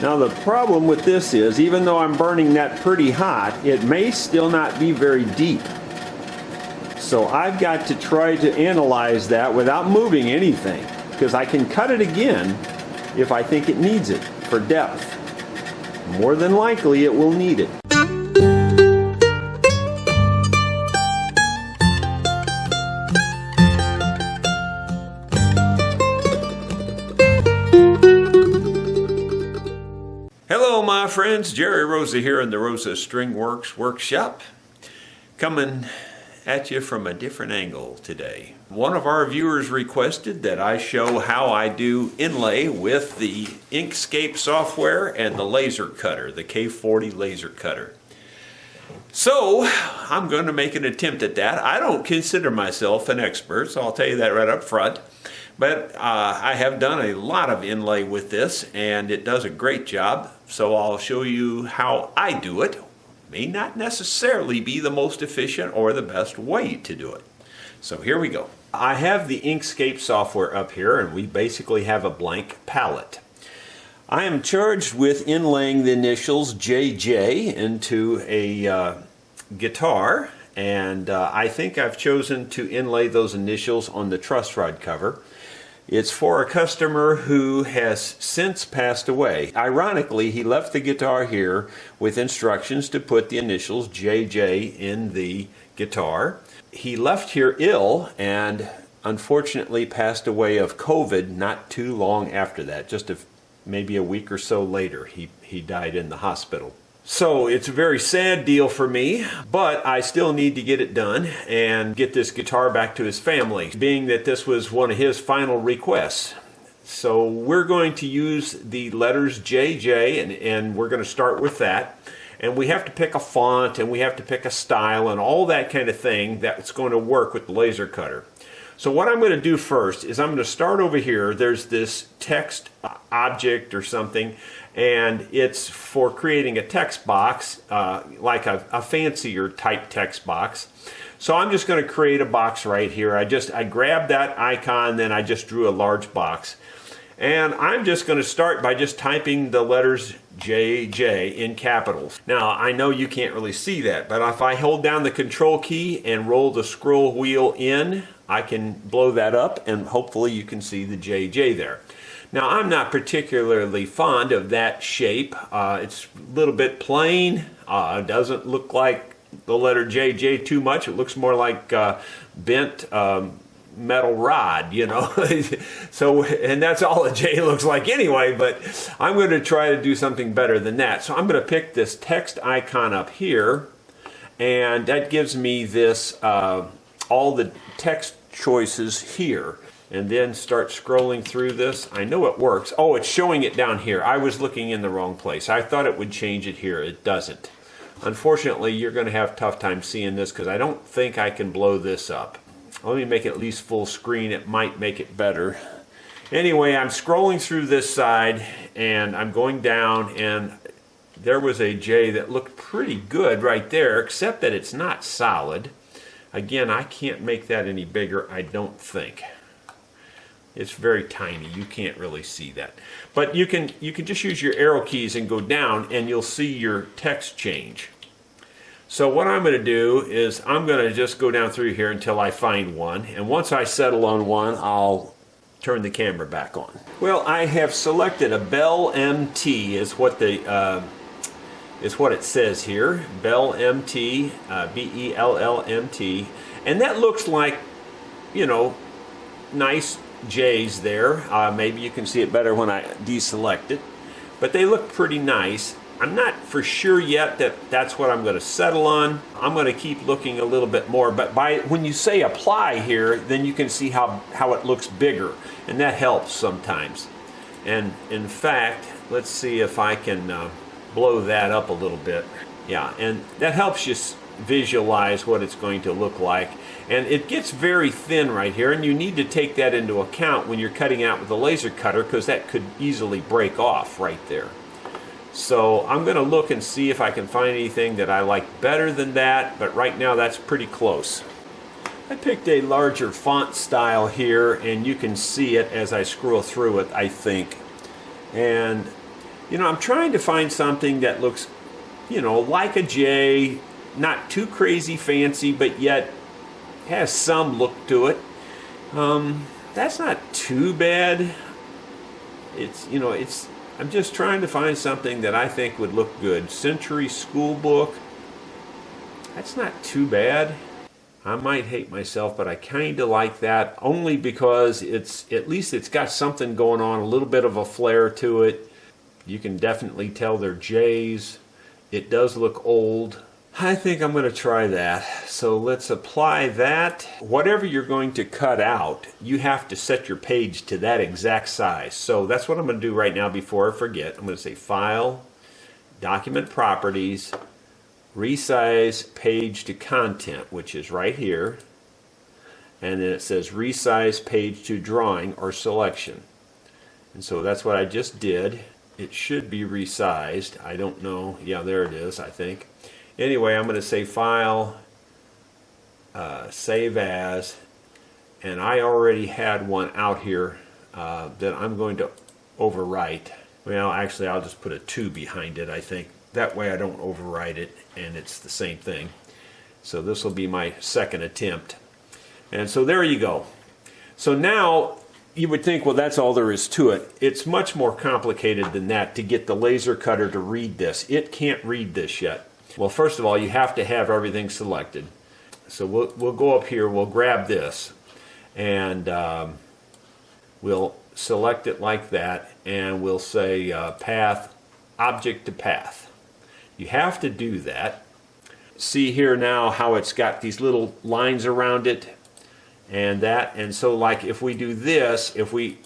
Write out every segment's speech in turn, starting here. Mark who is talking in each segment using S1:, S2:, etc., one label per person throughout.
S1: Now the problem with this is, even though I'm burning that pretty hot, it may still not be very deep. So I've got to try to analyze that without moving anything, because I can cut it again if I think it needs it for depth. More than likely it will need it. Hello my friends, Jerry Rosa here in the Rosa String Works workshop, coming at you from a different angle today. One of our viewers requested that I show how I do inlay with the Inkscape software and the laser cutter, the K40 Laser Cutter. So I'm going to make an attempt at that. I don't consider myself an expert, so I'll tell you that right up front. But I have done a lot of inlay with this, and it does a great job. So I'll show you how I do it. May not necessarily be the most efficient or the best way to do it. So here we go. I have the Inkscape software up here, and we basically have a blank palette. I am charged with inlaying the initials JJ into a guitar, and I think I've chosen to inlay those initials on the truss rod cover. It's for a customer who has since passed away. Ironically, he left the guitar here with instructions to put the initials JJ in the guitar. He left here ill and unfortunately passed away of COVID not too long after that. Just maybe a week or so later, he died in the hospital. So it's a very sad deal for me, but I still need to get it done and get this guitar back to his family, being that this was one of his final requests. So we're going to use the letters JJ, and we're going to start with that. And we have to pick a font, and we have to pick a style, and all that kind of thing that's going to work with the laser cutter. So what I'm going to do first is I'm going to start over here. There's this text object or something, and it's for creating a text box, like a fancier type text box. So I'm just going to create a box right here. I grabbed that icon, then I just drew a large box. And I'm just going to start by just typing the letters JJ in capitals. Now, I know you can't really see that, but if I hold down the control key and roll the scroll wheel in, I can blow that up, and hopefully you can see the JJ there. Now, I'm not particularly fond of that shape. It's a little bit plain. It doesn't look like the letter JJ too much. It looks more like bent metal rod, you know. So, and that's all a J looks like anyway, but I'm going to try to do something better than that. So I'm going to pick this text icon up here, and that gives me this, all the text choices here, and then start scrolling through this. I know it works. Oh, it's showing it down here. I was looking in the wrong place. I thought it would change it here. It doesn't. Unfortunately, you're going to have a tough time seeing this because I don't think I can blow this up. Let me make it at least full screen. It might make it better. Anyway, I'm scrolling through this side, and I'm going down, and there was a J that looked pretty good right there, except that it's not solid. Again, I can't make that any bigger, I don't think. It's very tiny. You can't really see that. But you can just use your arrow keys and go down, and you'll see your text change. So what I'm going to do is I'm going to just go down through here until I find one. And once I settle on one, I'll turn the camera back on. Well, I have selected a Bell MT is what it says here. Bell MT, B-E-L-L-M-T. And that looks like, you know, nice J's there. Maybe you can see it better when I deselect it. But they look pretty nice. I'm not for sure yet that that's what I'm going to settle on. I'm going to keep looking a little bit more, but when you say apply here, then you can see how it looks bigger, and that helps sometimes. And in fact, let's see if I can blow that up a little bit. Yeah, and that helps you visualize what it's going to look like. And it gets very thin right here, and you need to take that into account when you're cutting out with a laser cutter, because that could easily break off right there. So I'm going to look and see if I can find anything that I like better than that, but right now that's pretty close. I picked a larger font style here, and you can see it as I scroll through it, I think. And You know, I'm trying to find something that looks, you know, like a J, not too crazy fancy, but yet has some look to it. That's not too bad. It's, you know, I'm just trying to find something that I think would look good. Century School Book. That's not too bad. I might hate myself, but I kind of like that only because at least it's got something going on, a little bit of a flair to it. You can definitely tell they're J's. It does look old. I think I'm going to try that. So let's apply that. Whatever you're going to cut out, you have to set your page to that exact size. So that's what I'm going to do right now before I forget. I'm going to say File, Document Properties, Resize Page to Content, which is right here. And then it says Resize Page to Drawing or Selection. And so that's what I just did. It should be resized. I don't know. Yeah, there it is, I think. Anyway, I'm going to say File, Save As, and I already had one out here that I'm going to overwrite. Well, actually, I'll just put a 2 behind it, I think. That way I don't overwrite it, and it's the same thing. So this will be my second attempt. And so there you go. So now, you would think, well, that's all there is to it. It's much more complicated than that to get the laser cutter to read this. It can't read this yet. Well, first of all, you have to have everything selected. So we'll go up here, we'll grab this, and we'll select it like that, and we'll say Path, Object to Path. You have to do that. See here now how it's got these little lines around it, and that, and so like if we do this, if we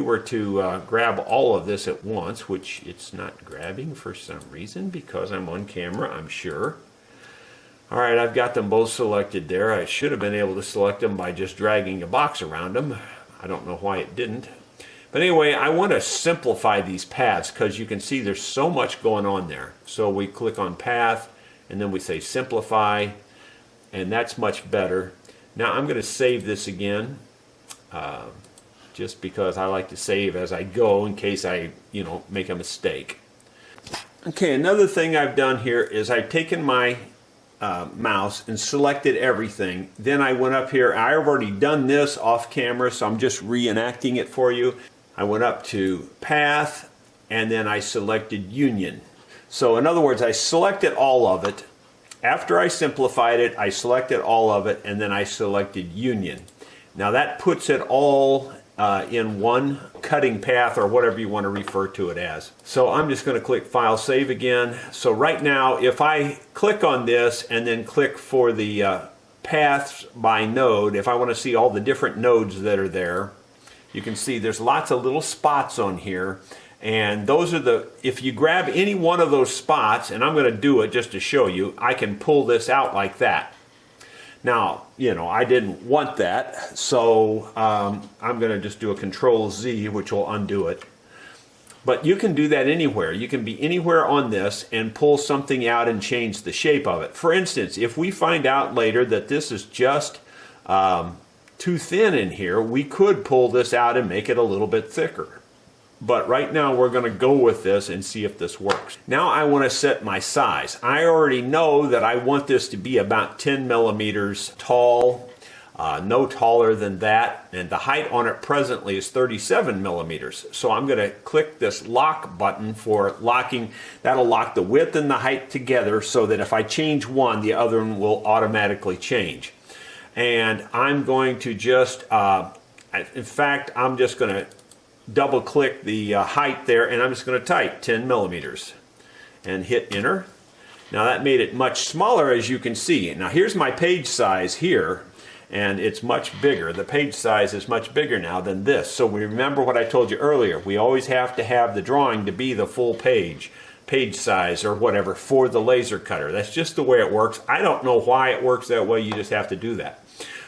S1: were to grab all of this at once, which it's not grabbing for some reason because I'm on camera, I'm sure. All right, I've got them both selected there. I should have been able to select them by just dragging a box around them. I don't know why it didn't. But anyway, I want to simplify these paths because you can see there's so much going on there. So we click on Path, and then we say Simplify, and that's much better. Now I'm going to save this again. Just because I like to save as I go in case I, you know, make a mistake. Okay, another thing I've done here is I've taken my mouse and selected everything. Then I went up here. I've already done this off camera, so I'm just reenacting it for you. I went up to Path, and then I selected Union. So in other words, I selected all of it. After I simplified it, I selected all of it, and then I selected Union. Now that puts it all in one cutting path, or whatever you want to refer to it as. So I'm just going to click File, Save again. So right now, if I click on this and then click for the paths by node, if I want to see all the different nodes that are there, you can see there's lots of little spots on here. And those are if you grab any one of those spots, and I'm going to do it just to show you, I can pull this out like that. Now, you know, I didn't want that, so I'm going to just do a Control Z, which will undo it. But you can do that anywhere. You can be anywhere on this and pull something out and change the shape of it. For instance, if we find out later that this is just too thin in here, we could pull this out and make it a little bit thicker. But right now we're going to go with this and see if this works. Now I want to set my size. I already know that I want this to be about 10 millimeters tall, no taller than that, and the height on it presently is 37 millimeters. So I'm going to click this lock button for locking. That'll lock the width and the height together so that if I change one, the other one will automatically change. And I'm going to just, in fact, I'm just going to double click the height there, and I'm just going to type 10 millimeters and hit enter. Now that made it much smaller, as you can see. Now here's my page size here, and it's much bigger. The page size is much bigger now than this. So we remember what I told you earlier. We always have to have the drawing to be the full page size or whatever for the laser cutter. That's just the way it works. I don't know why it works that way. You just have to do that.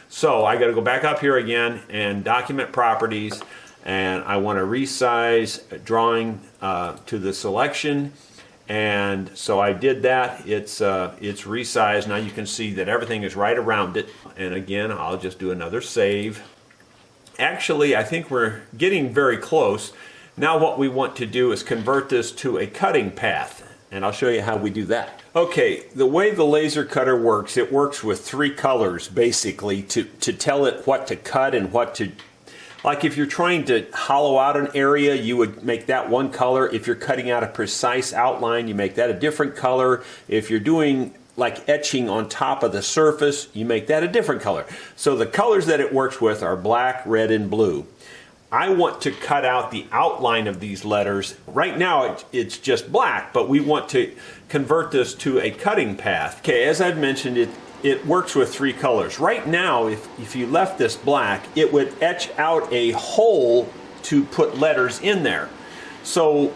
S1: So I got to go back up here again and Document Properties, and I want to resize drawing to the selection, and so I did that. It's resized. Now you can see that everything is right around it, and again I'll just do another save. Actually, I think we're getting very close. Now what we want to do is convert this to a cutting path, and I'll show you how we do that. Okay, the way the laser cutter works, it works with 3 colors basically to tell it what to cut and what to... Like if you're trying to hollow out an area, you would make that one color. If you're cutting out a precise outline, you make that a different color. If you're doing like etching on top of the surface, you make that a different color. So the colors that it works with are black, red, and blue. I want to cut out the outline of these letters. Right now it's just black, but we want to convert this to a cutting path. Okay, as I've mentioned, it works with 3 colors. Right now, if you left this black, it would etch out a hole to put letters in there. So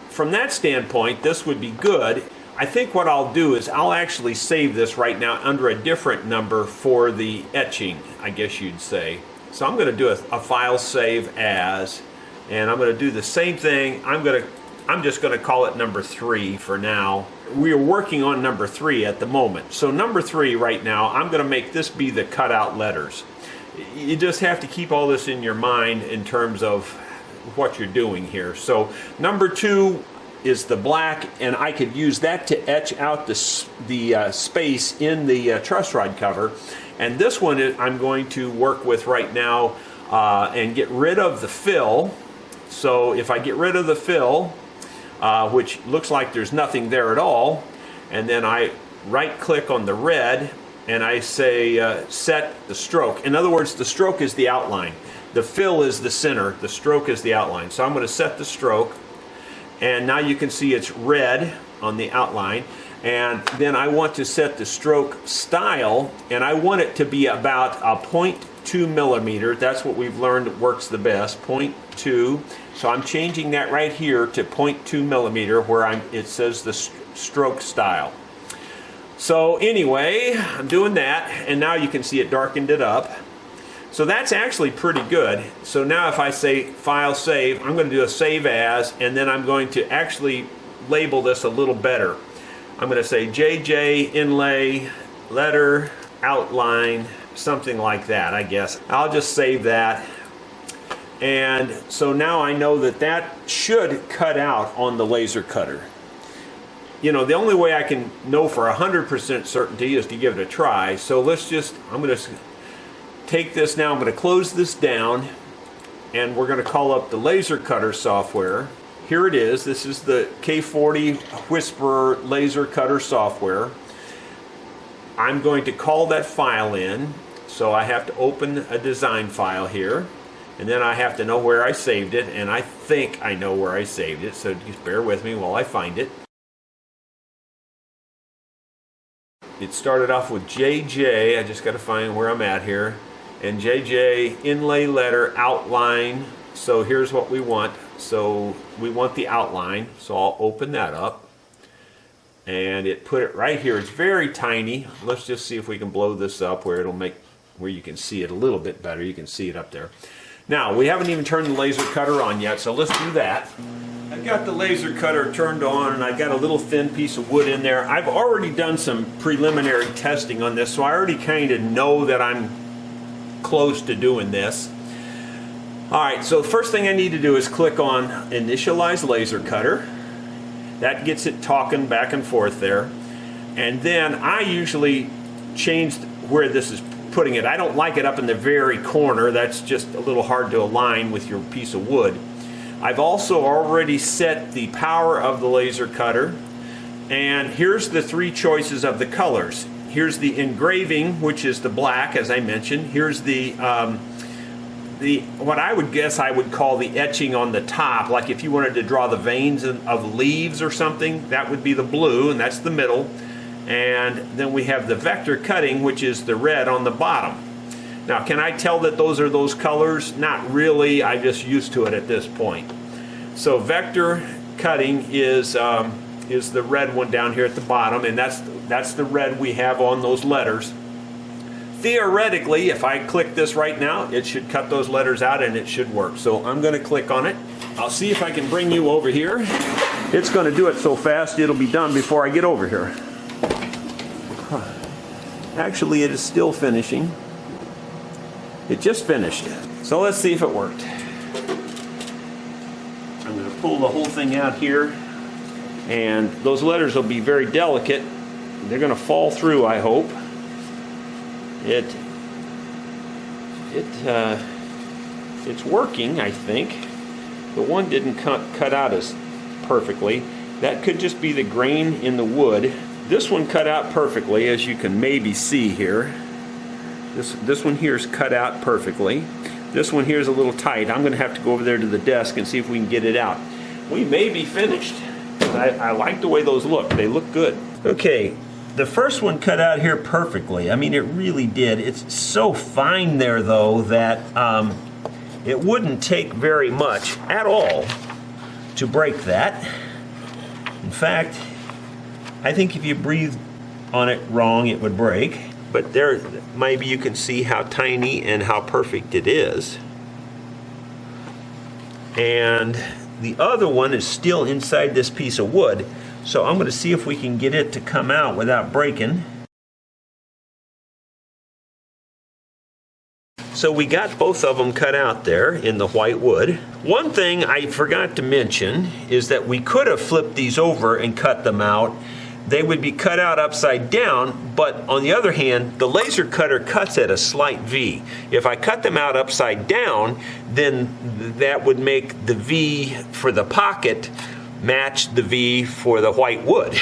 S1: from that standpoint, this would be good. I think what I'll do is I'll actually save this right now under a different number for the etching, I guess you'd say. So I'm going to do a file save as, and I'm going to do the same thing. I'm just going to call it number 3 for now. We are working on number 3 at the moment. So number 3 right now, I'm going to make this be the cutout letters. You just have to keep all this in your mind in terms of what you're doing here. So number 2 is the black, and I could use that to etch out the space in the truss rod cover. And this one I'm going to work with right now and get rid of the fill. So if I get rid of the fill, which looks like there's nothing there at all, and then I right click on the red and I say set the stroke. In other words, the stroke is the outline. The fill is the center, the stroke is the outline. So I'm going to set the stroke, and now you can see it's red on the outline. And then I want to set the stroke style, and I want it to be about a 0.2 millimeter. That's what we've learned works the best, 0.2. So I'm changing that right here to 0.2 millimeter where it says the stroke style. So anyway, I'm doing that, and now you can see it darkened it up. So that's actually pretty good. So now if I say file save, I'm going to do a save as, and then I'm going to actually label this a little better. I'm going to say JJ Inlay letter outline, something like that, I guess. I'll just save that. And so now I know that that should cut out on the laser cutter. You know, the only way I can know for 100% certainty is to give it a try. So I'm going to take this now, I'm going to close this down, and we're going to call up the laser cutter software. Here it is. This is the K40 Whisperer Laser Cutter software. I'm going to call that file in, so I have to open a design file here, and then I have to know where I saved it, and I think I know where I saved it, so just bear with me while I find it. It started off with JJ. I just got to find where I'm at here, and JJ Inlay letter outline. So here's what we want. So we want the outline, so I'll open that up, and it put it right here. It's very tiny. Let's just see if we can blow this up where you can see it a little bit better. You can see it up there. Now we haven't even turned the laser cutter on yet, so let's do that. I've got the laser cutter turned on, and I've got a little thin piece of wood in there. I've already done some preliminary testing on this, so I already kind of know that I'm close to doing this. Alright, so the first thing I need to do is click on Initialize Laser Cutter. That gets it talking back and forth there. And then I usually change where this is putting it. I don't like it up in the very corner. That's just a little hard to align with your piece of wood. I've also already set the power of the laser cutter. And here's the 3 choices of the colors. Here's the engraving, which is the black, as I mentioned. Here's what I would guess I would call the etching on the top, like if you wanted to draw the veins of leaves or something, that would be the blue, and that's the middle. And then we have the vector cutting, which is the red on the bottom. Now, can I tell that those are those colors? Not really. I'm just used to it at this point. So vector cutting is the red one down here at the bottom, and that's the red we have on those letters. Theoretically, if I click this right now, it should cut those letters out and it should work. So I'm going to click on it. I'll see if I can bring you over here. It's going to do it so fast it'll be done before I get over here. Actually, it is still finishing. It just finished. So let's see if it worked. I'm going pull the whole thing out here, and those letters will be very delicate. They're going to fall through, I hope. It's working, I think. The one didn't cut out as perfectly. That could just be the grain in the wood. This one cut out perfectly, as you can maybe see here. This one here is cut out perfectly. This one here is a little tight. I'm going to have to go over there to the desk and see if we can get it out. We may be finished. I like the way those look. They look good. Okay, the first one cut out here perfectly. I mean, it really did. It's so fine there, though, that it wouldn't take very much at all to break that. In fact, I think if you breathed on it wrong, it would break. But there, maybe you can see how tiny and how perfect it is. And the other one is still inside this piece of wood. So I'm going to see if we can get it to come out without breaking. So we got both of them cut out there in the white wood. One thing I forgot to mention is that we could have flipped these over and cut them out. They would be cut out upside down, but on the other hand, the laser cutter cuts at a slight V. If I cut them out upside down, then that would make the V for the pocket match the V for the white wood.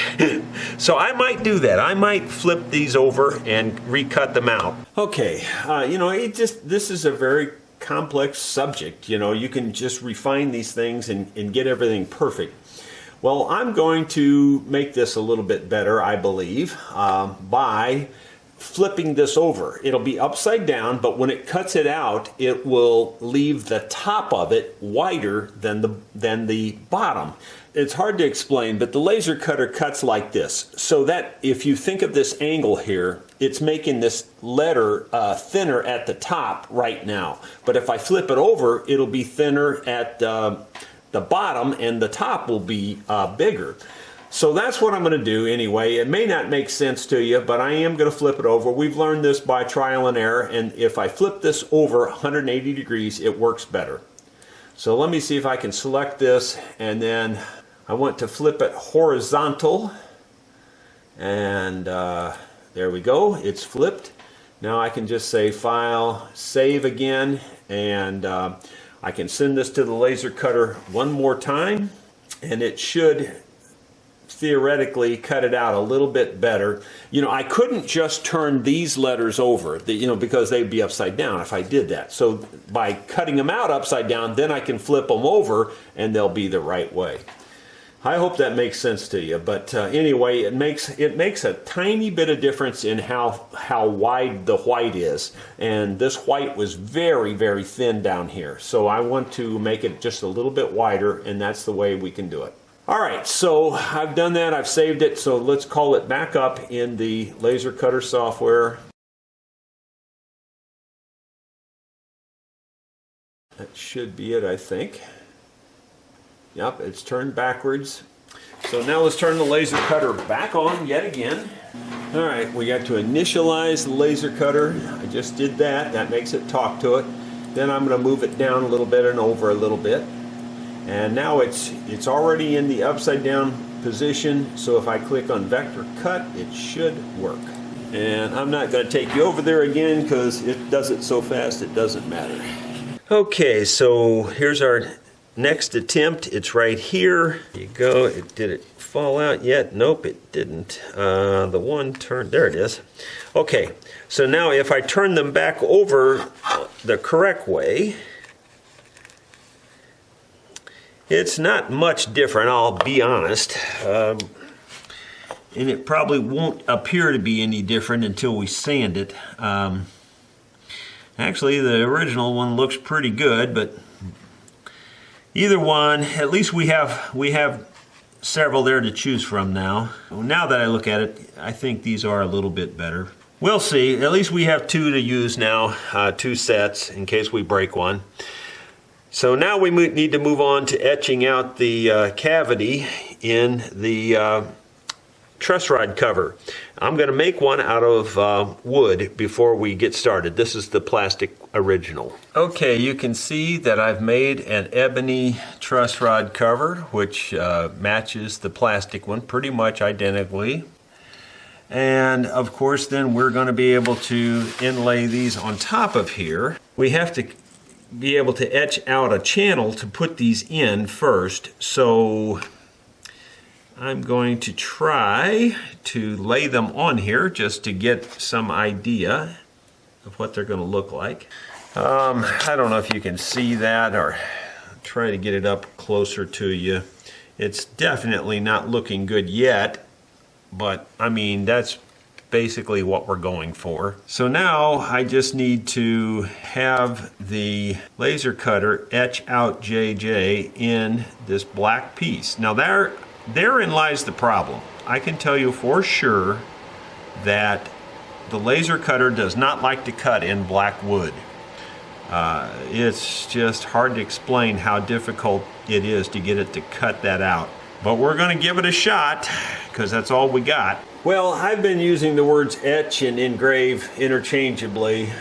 S1: So I might do that. I might flip these over and recut them out. Okay, you know, this is a very complex subject. You know, you can just refine these things and get everything perfect. Well, I'm going to make this a little bit better, I believe, by flipping this over. It'll be upside down, but when it cuts it out, it will leave the top of it wider than the bottom. It's hard to explain, but the laser cutter cuts like this, so that if you think of this angle here, it's making this letter thinner at the top right now. But if I flip it over, it'll be thinner at the bottom, and the top will be bigger. So that's what I'm going to do anyway. It may not make sense to you, but I am going to flip it over. We've learned this by trial and error, and if I flip this over 180 degrees, it works better. So let me see if I can select this, and then I want to flip it horizontal, and there we go. It's flipped. Now I can just say File, Save again, and I can send this to the laser cutter one more time, and it should theoretically cut it out a little bit better. You know, I couldn't just turn these letters over, you know, because they'd be upside down if I did that. So by cutting them out upside down, then I can flip them over and they'll be the right way. I hope that makes sense to you, but anyway, it makes a tiny bit of difference in how wide the white is, and this white was very, very thin down here, so I want to make it just a little bit wider, and that's the way we can do it. Alright, so I've done that, I've saved it, so let's call it back up in the laser cutter software. That should be it, I think. Yep, it's turned backwards. So now let's turn the laser cutter back on yet again. Alright, we got to initialize the laser cutter. I just did that. That makes it talk to it. Then I'm going to move it down a little bit and over a little bit. And now it's already in the upside down position, so if I click on vector cut, it should work. And I'm not going to take you over there again because it does it so fast it doesn't matter. Okay, so here's our next attempt. It's right here. There you go. Did it fall out yet? Nope, it didn't. The one turned, there it is. Okay, so now if I turn them back over the correct way, it's not much different, I'll be honest. And it probably won't appear to be any different until we sand it. Actually, the original one looks pretty good, but either one, at least we have several there to choose from now. Now that I look at it, I think these are a little bit better. We'll see. At least we have two to use now, two sets in case we break one. So now we need to move on to etching out the cavity in the truss rod cover. I'm going to make one out of wood before we get started. This is the plastic original. Okay, you can see that I've made an ebony truss rod cover, which matches the plastic one pretty much identically. And of course then we're going to be able to inlay these on top of here. We have to be able to etch out a channel to put these in first, so I'm going to try to lay them on here just to get some idea of what they're going to look like. I don't know if you can see that, or try to get it up closer to you. It's definitely not looking good yet, but I mean that's basically what we're going for. So now I just need to have the laser cutter etch out JJ in this black piece. Now therein lies the problem. I can tell you for sure that the laser cutter does not like to cut in black wood. It's just hard to explain how difficult it is to get it to cut that out. But we're going to give it a shot, because that's all we got. Well, I've been using the words etch and engrave interchangeably.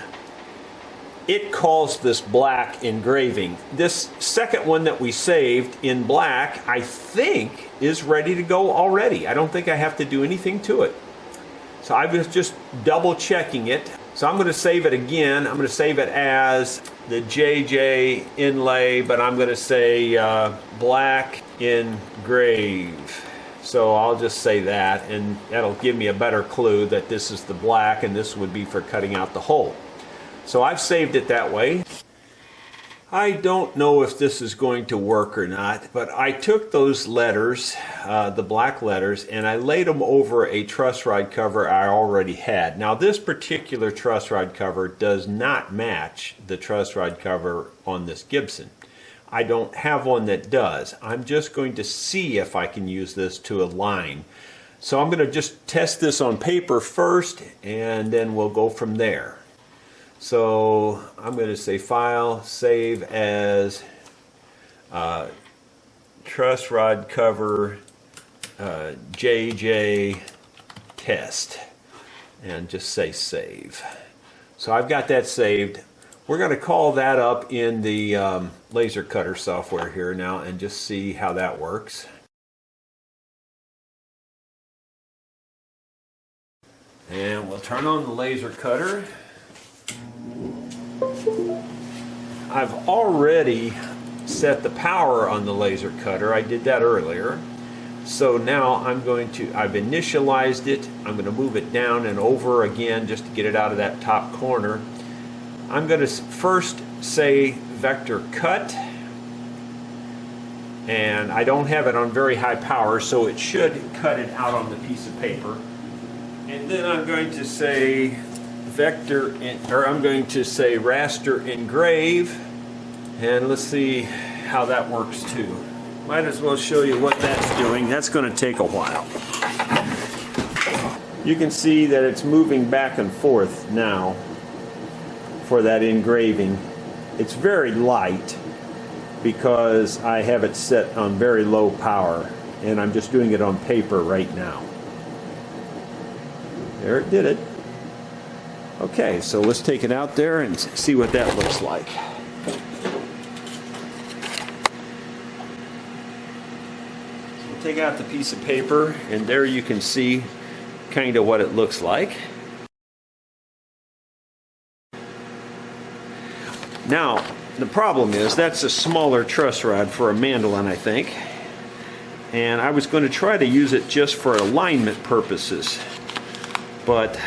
S1: It calls this black engraving. This second one that we saved in black, I think, is ready to go already. I don't think I have to do anything to it. So I was just double checking it. So I'm going to save it again. I'm going to save it as the JJ Inlay, but I'm going to say black engrave. So I'll just say that, and that'll give me a better clue that this is the black and this would be for cutting out the hole. So I've saved it that way. I don't know if this is going to work or not, but I took those letters, the black letters, and I laid them over a truss rod cover I already had. Now this particular truss rod cover does not match the truss rod cover on this Gibson. I don't have one that does. I'm just going to see if I can use this to align. So I'm going to just test this on paper first, and then we'll go from there. So I'm going to say File, Save as Truss Rod Cover JJ Test, and just say Save. So I've got that saved. We're going to call that up in the laser cutter software here now and just see how that works. And we'll turn on the laser cutter. I've already set the power on the laser cutter. I did that earlier. So now I've initialized it. I'm going to move it down and over again just to get it out of that top corner. I'm going to first say vector cut, and I don't have it on very high power, so it should cut it out on the piece of paper. And then I'm going to say raster engrave, and let's see how that works too. Might as well show you what that's doing. That's going to take a while. You can see that it's moving back and forth now for that engraving. It's very light because I have it set on very low power, and I'm just doing it on paper right now. There, it did it. Okay, so let's take it out there and see what that looks like. So we'll take out the piece of paper, and there you can see kind of what it looks like. Now, the problem is that's a smaller truss rod for a mandolin, I think. And I was going to try to use it just for alignment purposes, but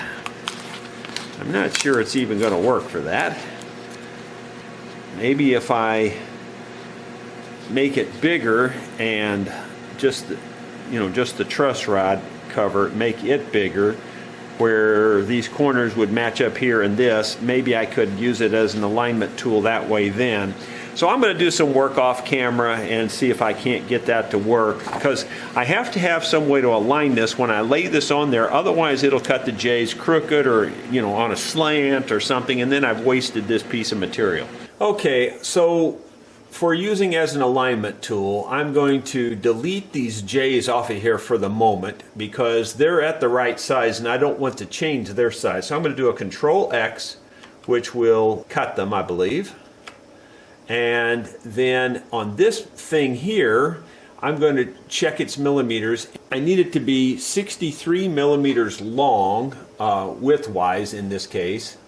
S1: I'm not sure it's even going to work for that. Maybe if I make it bigger and just the truss rod cover, make it bigger, where these corners would match up here and this, maybe I could use it as an alignment tool that way then. So I'm going to do some work off camera and see if I can't get that to work, because I have to have some way to align this when I lay this on there, otherwise it'll cut the J's crooked or on a slant or something, and then I've wasted this piece of material. Okay, so for using as an alignment tool, I'm going to delete these J's off of here for the moment because they're at the right size and I don't want to change their size. So I'm going to do a Control X, which will cut them, I believe. And then on this thing here, I'm going to check its millimeters. I need it to be 63 millimeters long, width-wise in this case,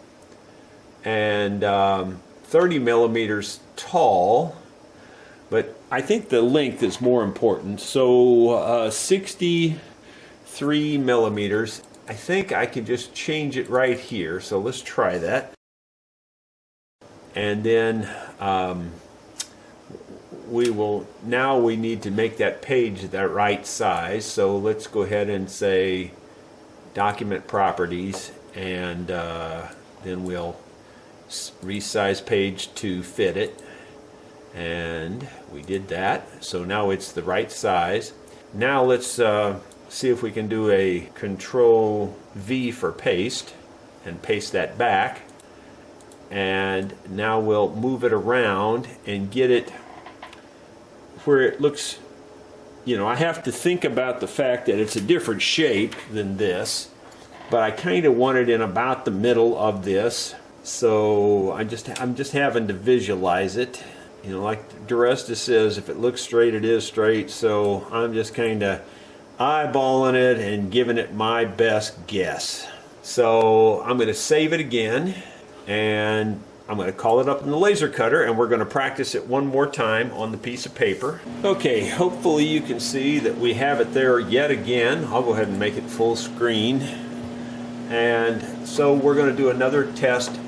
S1: and 30 millimeters tall, but I think the length is more important. So 63 millimeters. I think I can just change it right here. So let's try that. And then we need to make that page the right size. So let's go ahead and say document properties, and then we'll resize page to fit it, and we did that. So now it's the right size. Now let's see if we can do a Control V for paste and paste that back, and now we'll move it around and get it where it looks, you know, I have to think about the fact that it's a different shape than this, but I kind of want it in about the middle of this. So I'm just having to visualize it. You know, like DiResta says, if it looks straight, it is straight. So I'm just kind of eyeballing it and giving it my best guess. So I'm going to save it again, and I'm going to call it up in the laser cutter, and we're going to practice it one more time on the piece of paper. Okay, hopefully you can see that we have it there yet again. I'll go ahead and make it full screen. And so we're going to do another test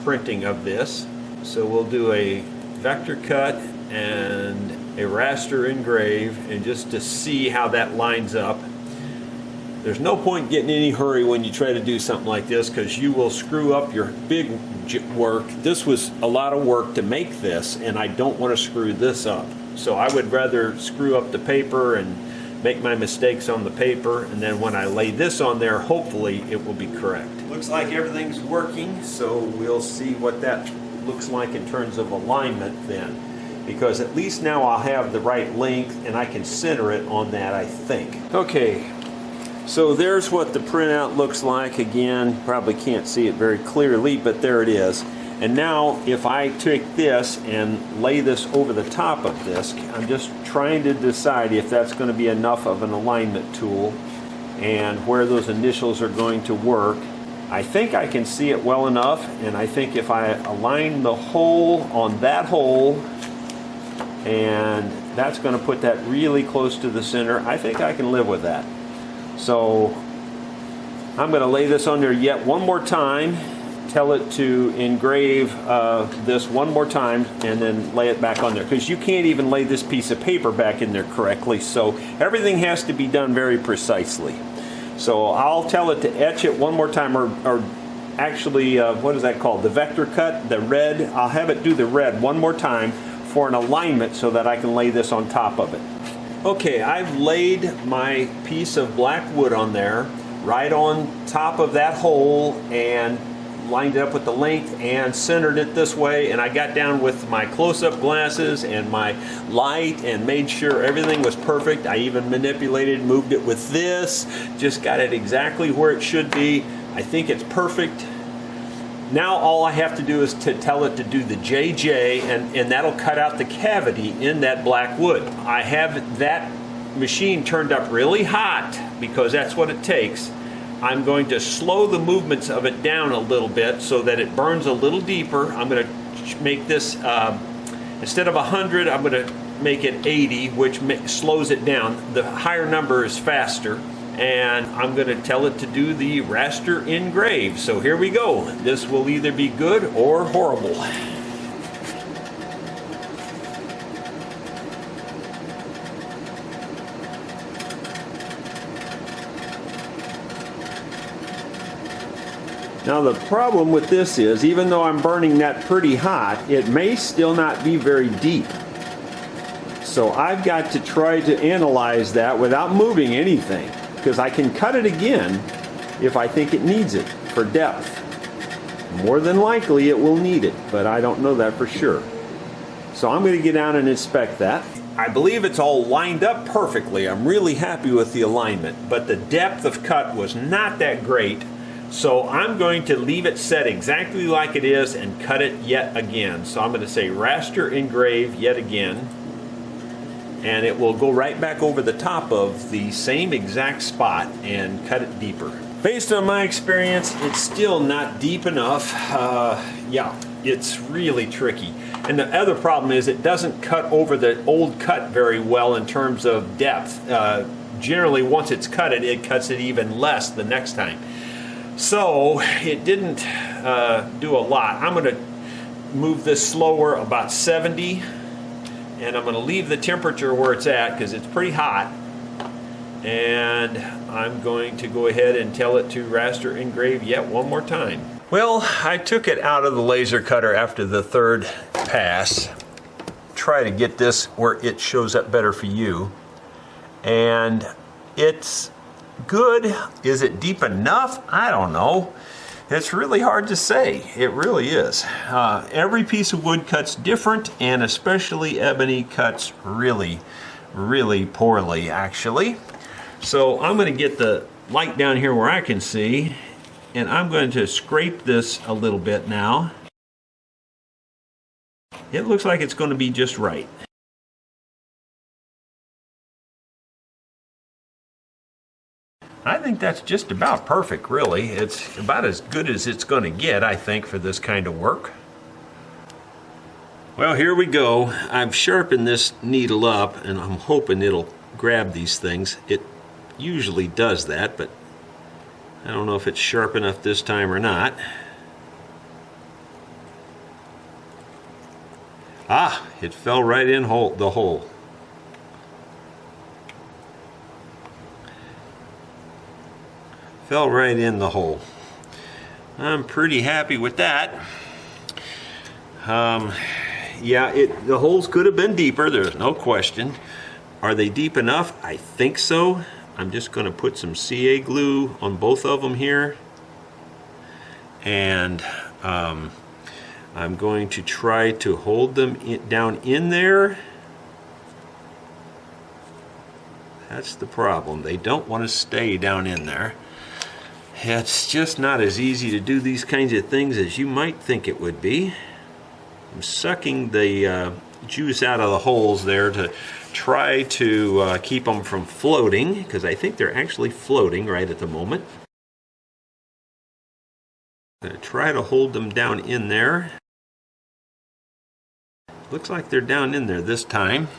S1: printing of this. So we'll do a vector cut and a raster engrave, and just to see how that lines up. There's no point getting in any hurry when you try to do something like this, because you will screw up your big work. This was a lot of work to make this, and I don't want to screw this up. So I would rather screw up the paper and make my mistakes on the paper, and then when I lay this on there, hopefully it will be correct. Looks like everything's working, so we'll see what that looks like in terms of alignment then, because at least now I'll have the right length and I can center it on that, I think. Okay. So there's what the printout looks like. Again, probably can't see it very clearly, but there it is. And now if I take this and lay this over the top of this, I'm just trying to decide if that's going to be enough of an alignment tool and where those initials are going to work. I think I can see it well enough, and I think if I align the hole on that hole, and that's going to put that really close to the center, I think I can live with that. So I'm going to lay this on there yet one more time, tell it to engrave this one more time, and then lay it back on there, because you can't even lay this piece of paper back in there correctly. So everything has to be done very precisely. So I'll tell it to etch it one more time, or actually, what is that called? The vector cut, the red. I'll have it do the red one more time for an alignment so that I can lay this on top of it. Okay, I've laid my piece of black wood on there, right on top of that hole, and lined it up with the length and centered it this way, and I got down with my close-up glasses and my light and made sure everything was perfect. I even manipulated, moved it with this, just got it exactly where it should be. I think it's perfect. Now all I have to do is to tell it to do the JJ, and that'll cut out the cavity in that black wood. I have that machine turned up really hot because that's what it takes. I'm going to slow the movements of it down a little bit so that it burns a little deeper. I'm going to make this, instead of 100, I'm going to make it 80, which slows it down. The higher number is faster. And I'm going to tell it to do the raster engrave. So here we go. This will either be good or horrible. Now the problem with this is, even though I'm burning that pretty hot, it may still not be very deep. So I've got to try to analyze that without moving anything, because I can cut it again if I think it needs it for depth. More than likely it will need it, but I don't know that for sure. So I'm going to get down and inspect that. I believe it's all lined up perfectly. I'm really happy with the alignment, but the depth of cut was not that great. So I'm going to leave it set exactly like it is and cut it yet again. So I'm going to say raster engrave yet again. And it will go right back over the top of the same exact spot and cut it deeper. Based on my experience, it's still not deep enough. Yeah, it's really tricky. And the other problem is it doesn't cut over the old cut very well in terms of depth. Generally, once it's cut it cuts it even less the next time. So it didn't do a lot. I'm going to move this slower, about 70. And I'm going to leave the temperature where it's at because it's pretty hot. And I'm going to go ahead and tell it to raster engrave yet one more time. Well, I took it out of the laser cutter after the third pass. Try to get this where it shows up better for you. And it's good. Is it deep enough? I don't know. It's really hard to say. It really is. Every piece of wood cuts different, and especially ebony cuts really, really poorly, actually. So I'm going to get the light down here where I can see, and I'm going to scrape this a little bit now. It looks like it's going to be just right. I think that's just about perfect, really. It's about as good as it's going to get, I think, for this kind of work. Well, here we go. I've sharpened this needle up, and I'm hoping it'll grab these things. It usually does that, but I don't know if it's sharp enough this time or not. Ah, it fell right in the hole. Fell right in the hole. I'm pretty happy with that. Yeah, the holes could have been deeper, there's no question. Are they deep enough? I think so. I'm just going to put some CA glue on both of them here. And I'm going to try to hold them down in there. That's the problem. They don't want to stay down in there. It's just not as easy to do these kinds of things as you might think it would be. I'm sucking the juice out of the holes there to try to keep them from floating, because I think they're actually floating right at the moment. I'm going to try to hold them down in there. Looks like they're down in there this time.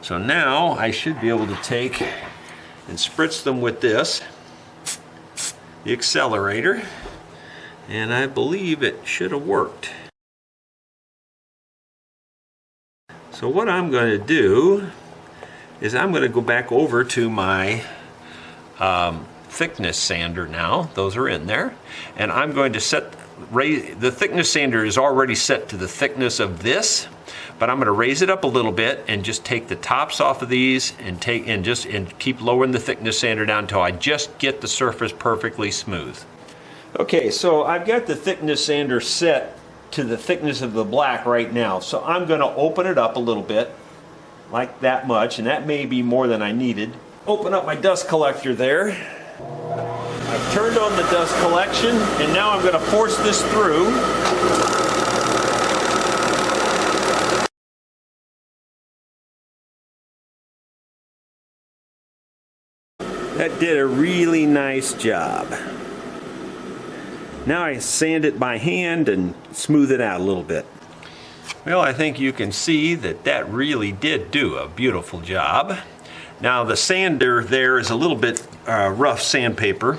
S1: So now I should be able to take and spritz them with this, the accelerator, and I believe it should have worked. So what I'm going to do is I'm going to go back over to my thickness sander now. Those are in there. And I'm going to the thickness sander is already set to the thickness of this, but I'm going to raise it up a little bit and just take the tops off of these and keep lowering the thickness sander down until I just get the surface perfectly smooth. Okay, so I've got the thickness sander set to the thickness of the black right now. So I'm going to open it up a little bit, like that much, and that may be more than I needed. Open up my dust collector there. I've turned on the dust collection, and now I'm going to force this through. That did a really nice job. Now I sand it by hand and smooth it out a little bit. Well, I think you can see that that really did do a beautiful job. Now the sander there is a little bit rough sandpaper,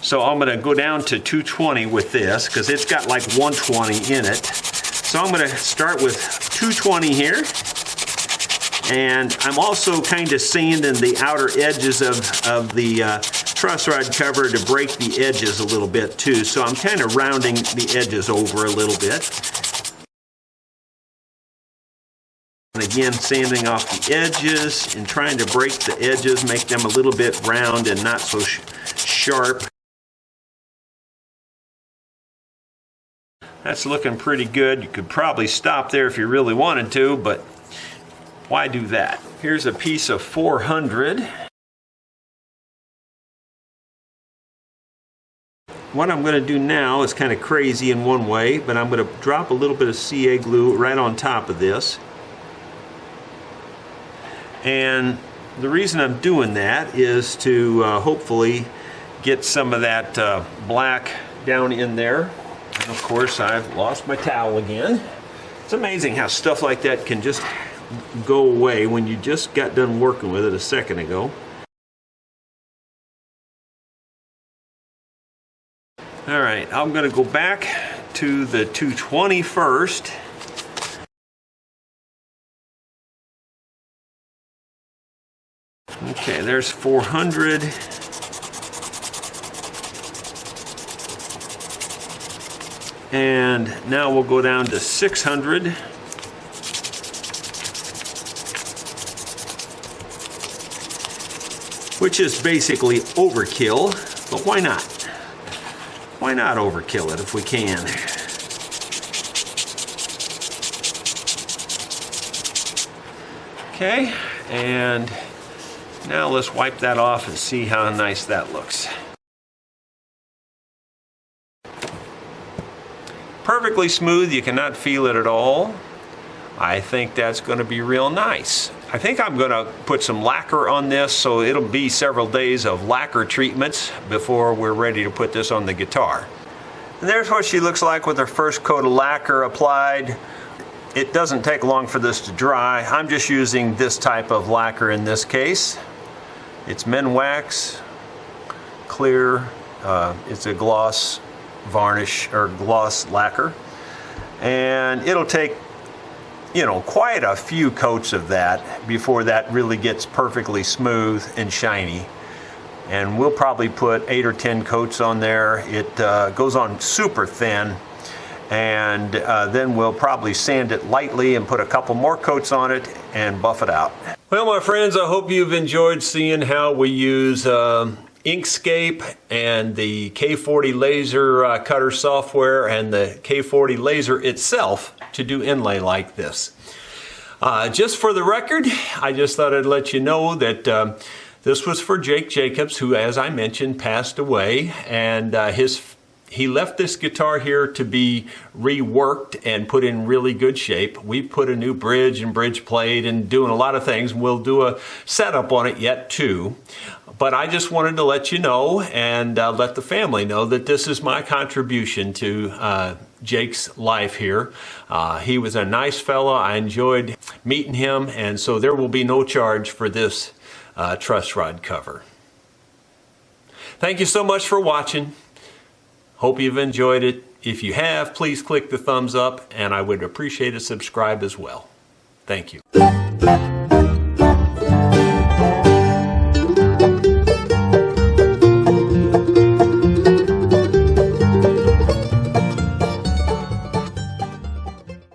S1: so I'm going to go down to 220 with this because it's got like 120 in it. So I'm going to start with 220 here. And I'm also kind of sanding the outer edges of the truss rod cover to break the edges a little bit too. So I'm kind of rounding the edges over a little bit. And again, sanding off the edges and trying to break the edges, make them a little bit round and not so sharp. That's looking pretty good. You could probably stop there if you really wanted to, but why do that? Here's a piece of 400. What I'm going to do now is kind of crazy in one way, but I'm going to drop a little bit of CA glue right on top of this. And the reason I'm doing that is to hopefully get some of that black down in there. And of course, I've lost my towel again. It's amazing how stuff like that can just go away when you just got done working with it a second ago. All right, I'm going to go back to the 220 first. Okay, there's 400. And now we'll go down to 600. Which is basically overkill, but why not? Why not overkill it if we can? Okay, and now let's wipe that off and see how nice that looks. Perfectly smooth, you cannot feel it at all. I think that's going to be real nice. I think I'm going to put some lacquer on this, so it'll be several days of lacquer treatments before we're ready to put this on the guitar. And there's what she looks like with her first coat of lacquer applied. It doesn't take long for this to dry. I'm just using this type of lacquer in this case. It's Men Wax, clear. It's a gloss varnish or gloss lacquer, and it'll take, you know, quite a few coats of that before that really gets perfectly smooth and shiny. And we'll probably put 8 or 10 coats on there. It goes on super thin, and then we'll probably sand it lightly and put a couple more coats on it and buff it out. Well, my friends, I hope you've enjoyed seeing how we use Inkscape and the K40 Laser Cutter software and the K40 Laser itself to do inlay like this. Just for the record, I just thought I'd let you know that this was for Jake Jacobs, who, as I mentioned, passed away, and he left this guitar here to be reworked and put in really good shape. We put a new bridge and bridge plate and doing a lot of things. We'll do a setup on it yet too. But I just wanted to let you know and let the family know that this is my contribution to Jake's life here. He was a nice fella. I enjoyed meeting him, and so there will be no charge for this truss rod cover. Thank you so much for watching. Hope you've enjoyed it. If you have, please click the thumbs up, and I would appreciate a subscribe as well. Thank you.